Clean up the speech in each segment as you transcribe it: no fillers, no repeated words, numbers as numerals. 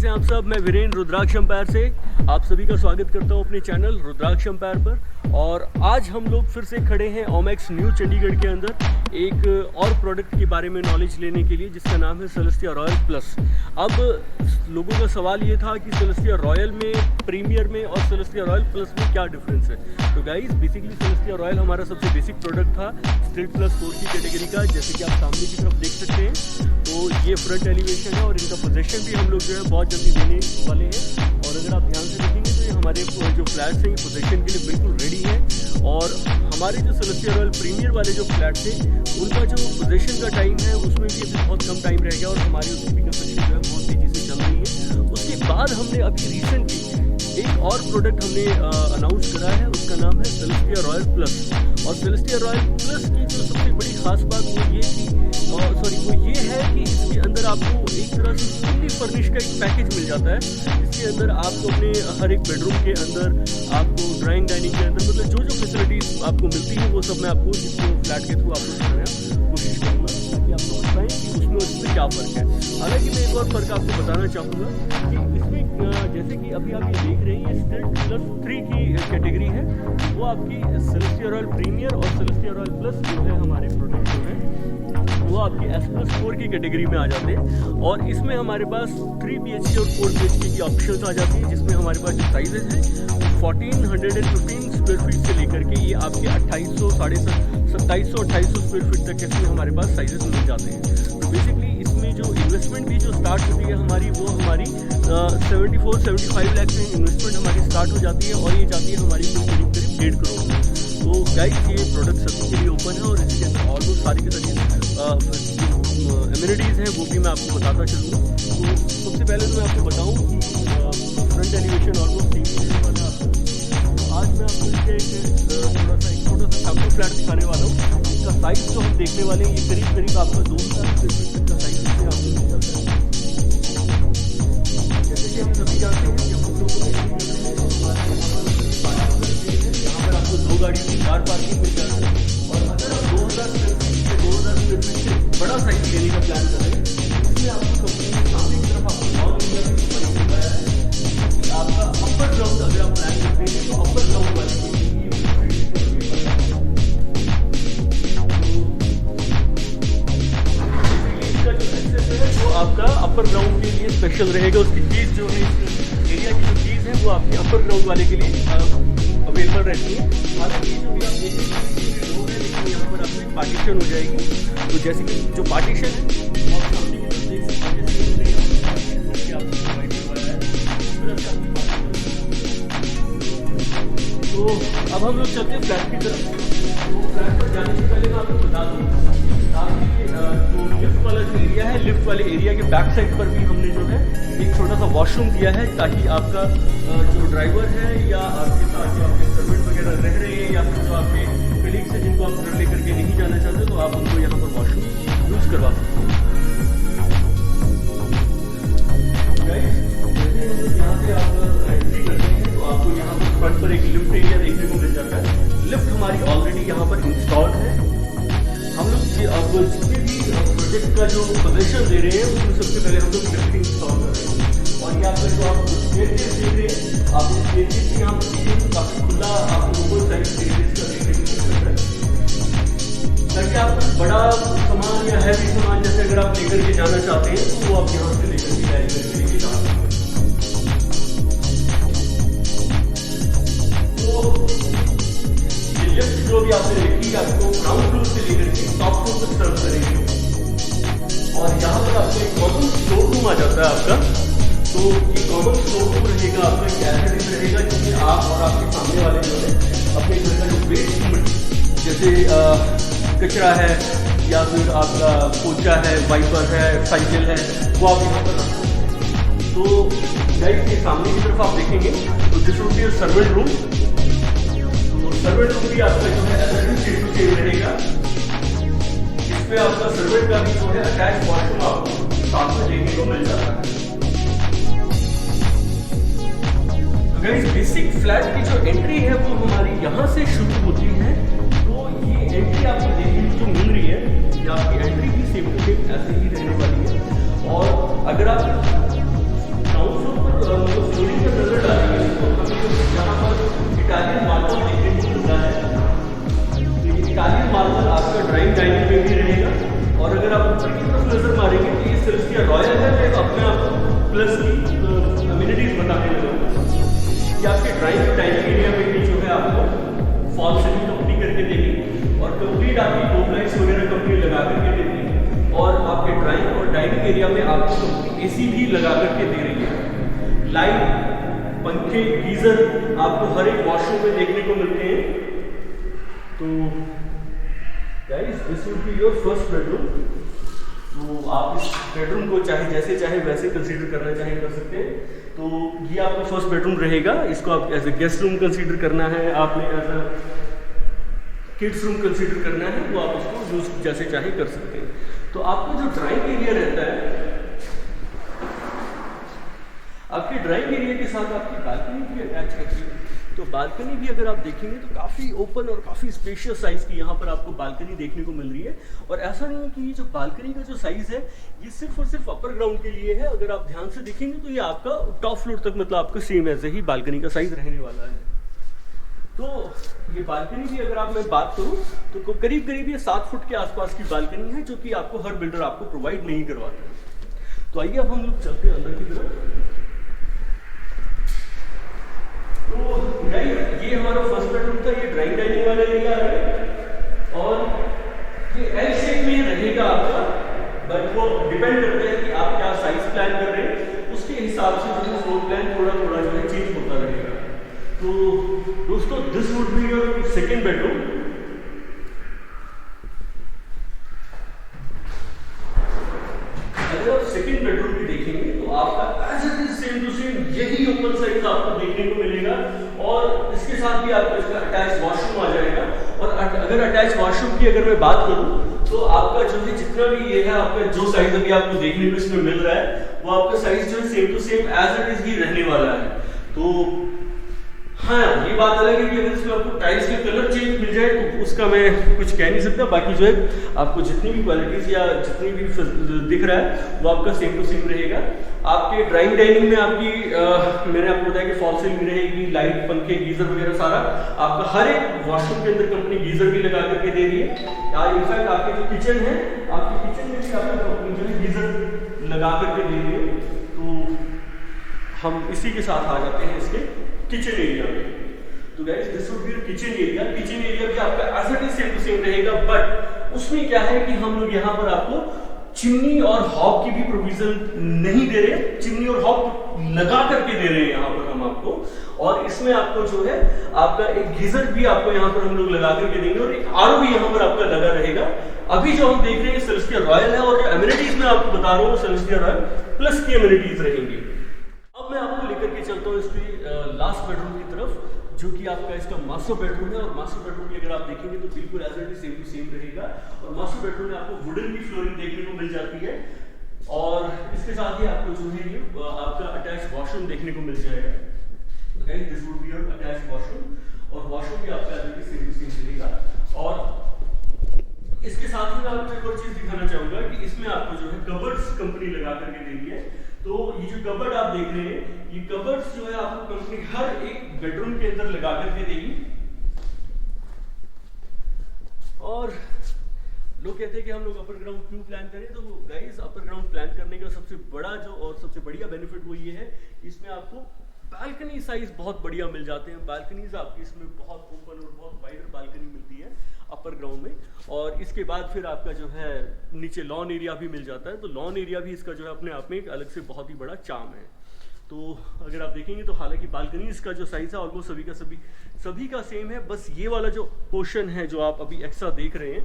कैसे हैं आप सब। मैं वीरेंद्र रुद्राक्ष एम्पायर से आप सभी का स्वागत करता हूं अपने चैनल रुद्राक्ष एम्पायर पर। और आज हम लोग फिर से खड़े हैं ओमैक्स न्यू चंडीगढ़ के अंदर एक और प्रोडक्ट के बारे में नॉलेज लेने के लिए, जिसका नाम है सेलेस्टिया रॉयल प्लस। अब लोगों का सवाल ये था कि सेलेस्टिया रॉयल में, प्रीमियर में और सेलेस्टिया रॉयल प्लस में क्या डिफरेंस है। तो गाइस बेसिकली सेलेस्टिया रॉयल हमारा सबसे बेसिक प्रोडक्ट था स्ट्रीट प्लस 4 की कैटेगरी का, जैसे कि आप सामने की तरफ देख सकते हैं। तो ये फ्रंट एलिवेशन है और इनका पोजीशन भी हम लोग जो है बहुत जल्दी देने वाले हैं। और अगर आप ध्यान से देखेंगे तो ये हमारे जो फ्लैट्स हैं ये पोजीशन के लिए बिल्कुल रेडी है। और हमारे जो सेलेस्टिया रॉयल प्रीमियर वाले जो फ्लैट थे उनका जो पोजीशन का टाइम है उसमें भी अभी बहुत कम टाइम रह गया और हमारी उसकी भी कंस्ट्रक्शन जो है बहुत तेज़ी से चल रही है। उसके बाद हमने अभी रिसेंटली एक और प्रोडक्ट हमने अनाउंस करा है, उसका नाम है सेलेस्टिया रॉयल प्लस। और सेलेस्टिया रॉयल प्लस की जो सबसे बड़ी खास बात वो ये है कि इसके अंदर आपको एक तरह से फुल्ली फर्निश का एक पैकेज मिल जाता है। इसके अंदर आपको अपने हर एक बेडरूम के अंदर, आपको ड्राइंग डाइनिंग के अंदर, मतलब जो फैसिलिटीज़ आपको मिलती है वो सब मैं आपको इस फ्लैट के थ्रू आपको दिखाने कोशिश करूँगा ताकि आप समझ पाएँ कि उसमें और इसमें क्या फ़र्क है। हालांकि मैं एक और फ़र्क आपको बताना चाहूँगा कि इसमें जैसे कि अभी आप ये देख रहे हैं ये स्ट्रीट प्लस 3 की कैटेगरी है, वो आपकी सेलेस्टिया रॉयल प्रीमियर और सेलेस्टिया रॉयल प्लस जो है हमारे प्रोडक्ट जो है वो आपकी S+4 की कैटेगरी में आ जाते हैं। और इसमें हमारे पास 3 BHK और 4 BHK की ऑप्शंस आ जाती हैं, जिसमें हमारे पास जो साइजेस हैं 1415 स्क्वायर फीट से लेकर के ये आपके 2800, 2700, 2800 स्क्वायर फीट तक के हमारे पास साइजेस मिल जाते हैं। तो बेसिकली इसमें जो इन्वेस्टमेंट भी जो स्टार्ट होती है हमारी, वो हमारी 74-75 लाख में इन्वेस्टमेंट हमारी स्टार्ट हो जाती है और ये जाती है हमारी करीब 1.5 करोड़ में। तो गाइस ये प्रोडक्ट सभी के लिए ओपन है और इसके अंदर ऑलमोस्ट सारी की सारी एमिनिटीज़ हैं वो भी मैं आपको बताता चलूँगा। तो सबसे पहले तो मैं आपको बताऊँ कि फ्रंट एलिवेशन ऑलमोस्ट ठीक है वाला आपको। आज मैं आपको इसके एक छोटा सा सैम्पल फ्लैट दिखाने वाला हूँ। इसका साइज़ जो हम देखने वाले हैं ये करीब आपका 2,000 स्क्वायर फीट तक का साइज़ इसमें आपको मिल जाता है। जैसे कि हम सभी जानते हैं कि हम लोग यहाँ पर आपको 2 गाड़ी की कार पार्किंग मिल जाती है। और अगर आप 2,000 स्क्वायर फीट से बड़ा साइज लेने का प्लान कर रहे हैं, इसमें आपको कंपनी के सामने की तरफ आपको बहुत बताया है कि आपका अपर ग्राउंड अगर आप प्लान करते हैं तो अपर ग्राउंड वाले के लिए इसका जो एक्सेस है वो आपका अपर ग्राउंड के लिए स्पेशल रहेगा। उसकी चीज़ जो है एरिया की जो चीज़ है वो आपके अपर ग्राउंड वाले के लिए अवेलेबल रहती है। हालांकि जो भी आप देखेंगे यहाँ पर आपको पार्टीशन हो जाएगी। तो जैसे कि जो पार्टीशन है आप सामने की तरफ देख सकते हैं तो अब हम लोग चलते हैं फ्लैट की तरफ। तो फ्लैट पर जाने से पहले मैं आपको बता दूँ आपकी जो लिफ्ट वाला जो एरिया है, लिफ्ट वाले एरिया के बैक साइड पर भी हमने जो है एक छोटा सा वॉशरूम दिया है, ताकि आपका जो ड्राइवर है या आपके साथ जो आपके सर्वेंट वगैरह रह रहे हैं या फिर जो आपके कलीग्स हैं जिनको आप घर लेकर के नहीं जाना चाहते तो आप उनको यहाँ पर वॉशरूम यूज़ करवा सकते हैं। यहाँ से आप एंट्री करते हैं तो आपको यहाँ पर फ्रंट पर एक लिफ्ट एरिया देखने को मिल जाता है। लिफ्ट हमारी ऑलरेडी यहाँ पर इंस्टॉल्ड है। हम लोग अब जितने भी प्रोजेक्ट का जो पोजीशन दे रहे हैं उसमें सबसे पहले हम लोग लिफ्ट इंस्टॉल कर रहे हैं। और यहाँ पर जो आप स्टेयरकेस देख रहे हैं, आप स्टेयरकेस भी यहाँ पर देखेंगे काफ़ी खुला आपको ऊपर साइड स्टेयरकेस का देखने को मिल सकता है, ताकि आप बड़ा सामान या हैवी सामान जैसे अगर आप लेकर के जाना चाहते हैं तो वो आप यहाँ से लेकर के कैरी करके लेके जा सकते हैं। तो ये लिफ्ट जो भी आपने देखी आपको ग्राउंड फ्लोर से लेकर के टॉप फ्लोर तक सर्व करेंगे। और यहाँ पर आपको एक कॉमन स्टोर रूम आ जाता है आपका। तो ये कॉमन स्टोर रूम रहेगा आपका, गैलरी रहेगा जिसमें आप और आपके सामने वाले जो है अपने घर का जो वेस्ट जैसे कचरा है या फिर आपका पोचा है, वाइपर है, साइकिल है, वो आप यहाँ पर रख सकते हैं। तो गाइस के सामने की तरफ आप देखेंगे तो this would be a servant room. तो सर्वेंट रूम भी आपका जो है सेम रहेगा। इसमें आपका सर्वेंट का भी जो है अटैच वॉशरूम आपको साथ में देखने को मिल जाता है। अगर इस बेसिक फ्लैट की जो एंट्री है वो हमारी यहाँ से शुरू होती है। तो ये एंट्री आपको देखने को जो मिल रही है ये आपकी एंट्री भी सेम टू सेम ऐसे ही रहने वाली है। और अगर आप ग्राउंड रॉयल है मैं अपने आप प्लस की अम्यूनिटीज बताने लगा कि आपके डाइनिंग एरिया में भी जो है आपको फॉल सीलिंग कंपनी करके देगी और कंप्लीट आपकी ट्यूब लाइट्स वगैरह कंपनी लगा करके देती है और आपके ड्राइंग और डाइनिंग एरिया में आपको कंपनी एसी भी लगा करके दे रही है। लाइट, पंखे, गीजर आपको हर एक वॉशरूम में देखने को मिलते हैं। तो guys this would be your first bedroom. तो आप इस बेडरूम को चाहे जैसे चाहे वैसे कंसीडर करना चाहे कर सकते हैं। तो ये आपका फर्स्ट बेडरूम रहेगा। इसको आप as a guest room consider करना है, आपने as a kids room consider करना है, वो आप उसको यूज जैसे चाहे कर सकते हैं। तो आपका जो ड्राइंग एरिया रहता है, आपके ड्राइंग एरिया के साथ आपकी बालकनी भी अटैच करती है। तो बालकनी भी अगर आप देखेंगे तो काफ़ी ओपन और काफ़ी स्पेशियस साइज़ की यहाँ पर आपको बालकनी देखने को मिल रही है। और ऐसा नहीं है कि ये जो बालकनी का जो साइज़ है ये सिर्फ और सिर्फ अपर ग्राउंड के लिए है। अगर आप ध्यान से देखेंगे तो ये आपका टॉप फ्लोर तक मतलब आपका सेम ऐसे ही बालकनी का साइज़ रहने वाला है। तो ये बालकनी भी अगर आप मैं बात करूँ तो करीब करीब ये 7 फुट के आसपास की बालकनी है, जो कि आपको हर बिल्डर आपको प्रोवाइड नहीं करवाता। तो आइए अब हम लोग चलते हैं अंदर की तरफ। तो ये हमारा फर्स्ट बेडरूम था, ये ड्राइंग डाइनिंग वाला एरिया है और ये एल शेप में रहेगा आपका, बट वो डिपेंड करता है कि आप क्या साइज प्लान कर रहे हैं, उसके हिसाब से जो है फ्लोर प्लान थोड़ा थोड़ा जो है चेंज होता रहेगा। तो दोस्तों this would be your second bedroom. अगर आप सेकेंड बेडरूम भी देखेंगे तो आपका as it is same to same यही ओपन साइज आपको देखने को मिलेगा और इसके साथ भी आपका इसका अटैच वॉशरूम आ जाएगा। और अगर अटैच वॉशरूम की अगर मैं बात करूं तो आपका जो है जितना भी ये है आपका जो साइज अभी आपको देखने को इसमें मिल रहा है वो आपका साइज जो है same to same as it is ही रहने वाला है। तो हाँ, ये बात अलग है कि अगर इसमें आपको टाइल्स के कलर चेंज मिल जाए तो उसका मैं कुछ कह नहीं सकता। बाकी जो है आपको जितनी भी क्वालिटीज या जितनी भी दिख रहा है वो आपका सेम टू सेम रहेगा। आपके ड्राइंग डाइनिंग में आपकी मैंने आपको बताया कि फॉल सीलिंग रहेगी, लाइट, पंखे, गीजर वगैरह सारा आपका हर एक वॉशरूम के अंदर कंपनी गीजर भी लगा करके दे रही है। इनफैक्ट आपके जो किचन है, आपके किचन में भी आपको कंपनी जो है गीजर लगा करके दे रही है। तो हम इसी के साथ आ जाते हैं इसके किचन एरिया में। तो guys this would be your kitchen area. Kitchen area भी आपका as it is same to same रहेगा, बट उसमें क्या है कि हम लोग यहाँ पर आपको चिमनी और हॉब की भी प्रोविजन नहीं दे रहे, चिमनी और हॉब लगा करके दे रहे हैं यहाँ पर हम आपको। और इसमें आपको जो है आपका एक गीजर भी आपको यहाँ पर हम लोग लगा करके देंगे और एक आरओ भी यहाँ पर आपका लगा रहेगा। अभी जो हम देख रहे हैं सेलेस्टिया रॉयल है और जो एमिनिटीज में आपको बता रहा हूँ सेलेस्टिया रॉयल प्लस की एमिनिटीज रहेंगी। अब मैं आपको लेकर के चलता हूँ इसकी लास्ट बेडरूम की तरफ, जो कि आपका इसका मास्टर बेडरूम है। और मास्टर बेडरूम की अगर आप देखेंगे तो बिल्कुल as it is same to same रहेगा। और मास्टर बेडरूम में आपको वुडन की फ्लोरिंग देखने को मिल जाती है और इसके साथ ही आपको जो है ये आपका अटैच वॉशरूम देखने को मिल जाएगा। Guys this would be your attach washroom और वॉशरूम भी आपका as it is same to same रहेगा। और इसके साथ ही मैं आपको एक और चीज दिखाना चाहूंगा कि इसमें आपको जो है कबर्ड्स कंपनी लगा करके दे रही है। तो ये जो कबर्ड आप देख रहे हैं, ये कबर्ड्स जो है आपको कंपनी हर एक बेडरूम के अंदर लगा करके देगी। और लोग कहते हैं कि हम लोग अपर ग्राउंड क्यों प्लान करें, तो गाइस अपर ग्राउंड प्लान करने का सबसे बड़ा जो और सबसे बढ़िया बेनिफिट वो ये है कि इसमें आपको बालकनी साइज बहुत बढ़िया मिल जाते हैं। बालकनीज आपकी इसमें बहुत ओपन और बहुत वाइडर बालकनी मिलती है अपर ग्राउंड में। और इसके बाद फिर आपका जो है नीचे लॉन एरिया भी मिल जाता है। तो लॉन एरिया भी इसका जो है अपने आप में एक अलग से बहुत ही बड़ा चार्म है। तो अगर आप देखेंगे तो हालांकि बालकनीज का जो साइज है ऑलमोस्ट सभी का सेम है। बस ये वाला जो पोर्शन है जो आप अभी एक्स्ट्रा देख रहे हैं,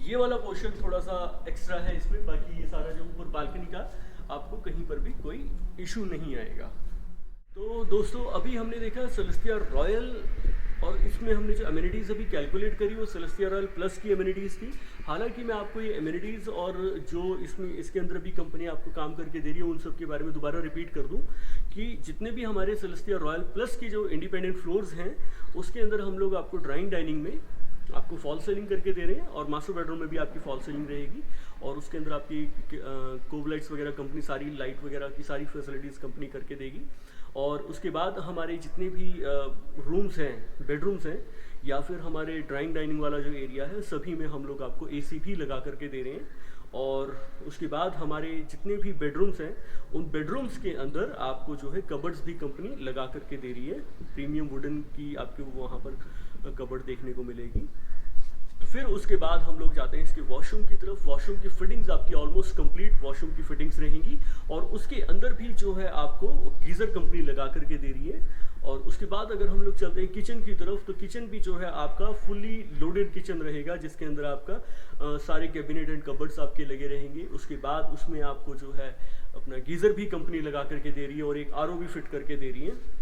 ये वाला पोर्शन थोड़ा सा एक्स्ट्रा है इसमें। बाकी ये सारा जो ऊपर बालकनी का आपको कहीं पर भी कोई इशू नहीं आएगा। तो दोस्तों अभी हमने देखा सेलेस्टिया रॉयल और इसमें हमने जो एमिनिटीज़ अभी कैलकुलेट करी वो सेलेस्टिया रॉयल प्लस की एमिनिटीज़ थी। हालांकि मैं आपको ये एमिनिटीज़ और जो इसमें इसके अंदर अभी कंपनी आपको काम करके दे रही है उन सब के बारे में दोबारा रिपीट कर दूं कि जितने भी हमारे सेलेस्टिया रॉयल प्लस की जो इंडिपेंडेंट फ्लोर्स हैं उसके अंदर हम लोग आपको ड्राइंग डाइनिंग में आपको फॉल सीलिंग करके दे रहे हैं और मास्टर बेडरूम में भी आपकी फॉल सीलिंग रहेगी और उसके अंदर आपकी कोब लाइट्स वगैरह कंपनी सारी लाइट वगैरह की सारी फैसिलिटीज़ कंपनी करके देगी। और उसके बाद हमारे जितने भी रूम्स हैं, बेडरूम्स हैं या फिर हमारे ड्राइंग डाइनिंग वाला जो एरिया है सभी में हम लोग आपको एसी भी लगा करके दे रहे हैं। और उसके बाद हमारे जितने भी बेडरूम्स हैं उन बेडरूम्स के अंदर आपको जो है कबर्ड्स भी कंपनी लगा करके दे रही है। प्रीमियम वुडन की आपको वहाँ पर कबर्ड देखने को मिलेगी। फिर उसके बाद हम लोग जाते हैं इसके वॉशरूम की तरफ। वॉशरूम की फिटिंग्स आपकी ऑलमोस्ट कंप्लीट वॉशरूम की फिटिंग्स रहेंगी और उसके अंदर भी जो है आपको गीज़र कंपनी लगा करके दे रही है। और उसके बाद अगर हम लोग चलते हैं किचन की तरफ, तो किचन भी जो है आपका फुल्ली लोडेड किचन रहेगा, जिसके अंदर आपका सारे कैबिनेट एंड कबर्ड्स आपके लगे रहेंगे। उसके बाद उसमें आपको जो है अपना गीज़र भी कंपनी लगा करके दे रही है और एक आरओ भी फिट करके दे रही है।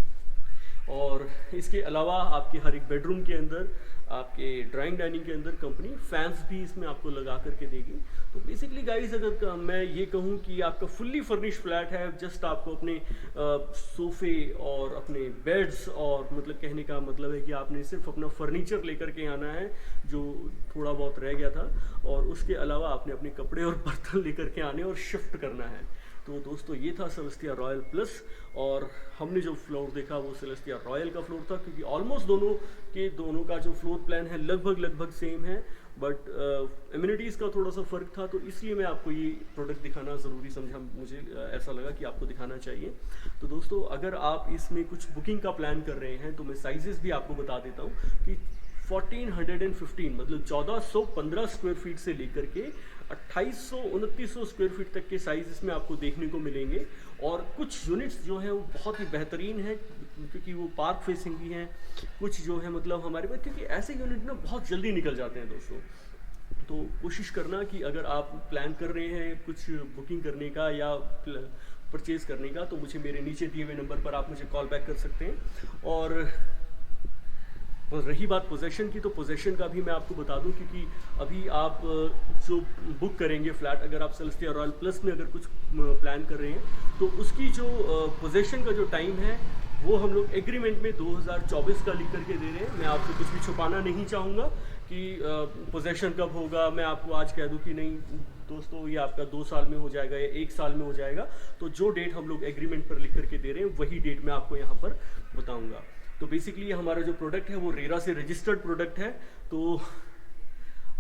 और इसके अलावा आपके हर एक बेडरूम के अंदर, आपके ड्राइंग डाइनिंग के अंदर कंपनी फैंस भी इसमें आपको लगा करके देगी। तो बेसिकली गाइस अगर मैं ये कहूँ कि आपका फुल्ली फर्निश फ्लैट है, जस्ट आपको अपने सोफे और अपने बेड्स और मतलब कहने का मतलब है कि आपने सिर्फ अपना फर्नीचर लेकर के आना है जो थोड़ा बहुत रह गया था, और उसके अलावा आपने अपने कपड़े और बर्तन लेकर के आने और शिफ्ट करना है। तो दोस्तों ये था सेलेस्टिया रॉयल प्लस, और हमने जो फ्लोर देखा वो सेलेस्टिया रॉयल का फ्लोर था, क्योंकि ऑलमोस्ट दोनों का जो फ्लोर प्लान है लगभग सेम है, बट एमिनिटीज़ का थोड़ा सा फ़र्क था। तो इसलिए मैं आपको ये प्रोडक्ट दिखाना ज़रूरी समझा, मुझे ऐसा लगा कि आपको दिखाना चाहिए। तो दोस्तों अगर आप इसमें कुछ बुकिंग का प्लान कर रहे हैं तो मैं साइजेस भी आपको बता देता हूँ कि 1415 मतलब 1415 स्क्वायर फीट से लेकर के 2800-2900 स्क्वायर फीट तक के साइज इसमें आपको देखने को मिलेंगे। और कुछ यूनिट्स जो हैं वो बहुत ही बेहतरीन हैं, क्योंकि वो पार्क फेसिंग भी हैं। कुछ जो है मतलब हमारे पास, क्योंकि ऐसे यूनिट ना बहुत जल्दी निकल जाते हैं दोस्तों। तो कोशिश करना कि अगर आप प्लान कर रहे हैं कुछ बुकिंग करने का या परचेज़ करने का, तो मुझे मेरे नीचे दिए हुए नंबर पर आप मुझे कॉल बैक कर सकते हैं। और रही बात पोजेशन की, तो पोजेशन का भी मैं आपको बता दूं, क्योंकि अभी आप जो बुक करेंगे फ्लैट, अगर आप सेलेस्टिया रॉयल प्लस में अगर कुछ प्लान कर रहे हैं तो उसकी जो पोजेशन का जो टाइम है वो हम लोग एग्रीमेंट में 2024 का लिख करके दे रहे हैं। मैं आपसे कुछ भी छुपाना नहीं चाहूँगा कि पोजेशन कब होगा। मैं आपको आज कह दूँ कि नहीं दोस्तों ये आपका 2 साल में हो जाएगा या 1 साल में हो जाएगा। तो जो डेट हम लोग एग्रीमेंट पर लिख करके दे रहे हैं वही डेट मैं आपको यहाँ पर बताऊँगा। तो बेसिकली हमारा जो प्रोडक्ट है वो रेरा से रजिस्टर्ड प्रोडक्ट है, तो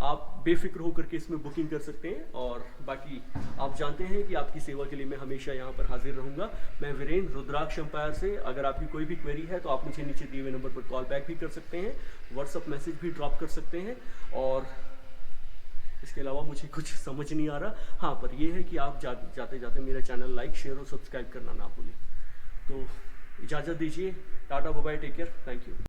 आप बेफिक्र होकर के इसमें बुकिंग कर सकते हैं। और बाकी आप जानते हैं कि आपकी सेवा के लिए मैं हमेशा यहाँ पर हाजिर रहूँगा। मैं वीरेंद्र, रुद्राक्ष एम्पायर से। अगर आपकी कोई भी क्वेरी है तो आप मुझे नीचे दिए हुए नंबर पर कॉल बैक भी कर सकते हैं, व्हाट्सअप मैसेज भी ड्रॉप कर सकते हैं। और इसके अलावा मुझे कुछ समझ नहीं आ रहा, हाँ पर यह है कि आप जाते जाते मेरा चैनल लाइक, शेयर और सब्सक्राइब करना ना भूलें। तो इजाज़त दीजिए, tata bye bye, take care, thank you.